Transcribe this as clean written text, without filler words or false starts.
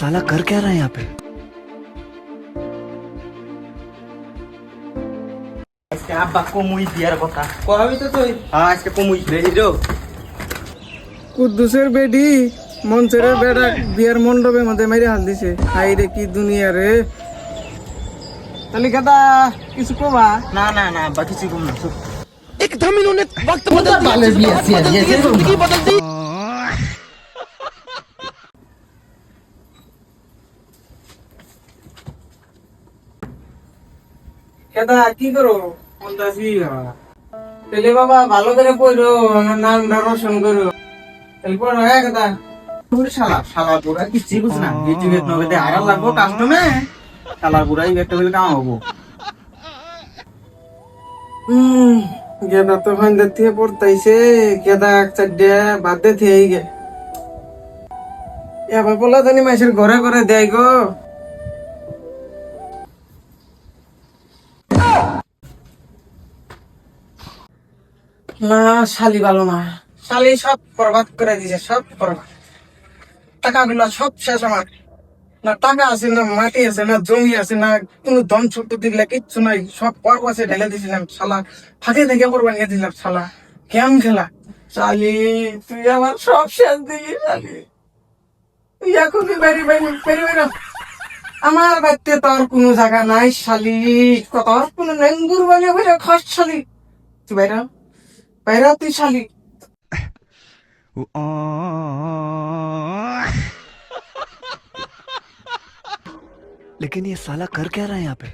साला कर क्या रहा है यहाँ पे। আজকে আব্বা কমুই বিয়ার কথা কবি তো তুই আজকে কমুই রেডি রো কুদ্দুসের বেডি মনসেরের বেড়া বিয়ার মণ্ডপের মধ্যে মেরে হাল দিছে। হাই রে কি দুনিয়া রে। তাহলে কথা কিছু কবা? না না না আব্বা কিছু কম না एकदम इन्होंने वक्त बदल दिया जिंदगी बदल दी। কেদা কি করো? বলতাছি তাহলে বাবা ভালো করে পড়ো, আমার নামটা রোশন করো। তাহলে পড়ো হ্যাঁ কেদা। শালা শালা পুরা কিছু বুঝ না ইউটিউবে নবে আড়াল লাগবো কাস্টমে শালা পুরাই একটা হলে কাম হবো গেদা তো ফাইন্দার থেকে পড়তাইছে, গেদা এক চারটে বাদ দে থেই গে। এবার বলা জানি মাসের ঘরে ঘরে দেয় গো। না শালি ভালো না, শালি সব বরবাদ করে দিছে, সব বরবাদ। টাকাগুলো সব শেষ আমার। না টাকা আছে, না মাটি আছে, না জমি আছে, না কোনো ধন সম্পত্তি দিলে কিচ্ছু নাই। সব পরবাসে ঢেলে দিয়েছিলাম শালা, ফাঁকে থেকে করবা নিয়ে দিলাম শালা। কেমন খেলা শালি, তুই আমার সব শেষ দিলি শালি। তুই এখনই বাইরে বাইরে বাইরে বাইরে। আমার বাড়িতে তোর কোনো জায়গা নাই শালি, তোর কোনো নেঙ্গুর বানিয়ে বাইরে খাস শালি। তুই বাইরে বাইরে তুই শালি। लेकिन ये साला कर क्या रहा है यहाँ पे।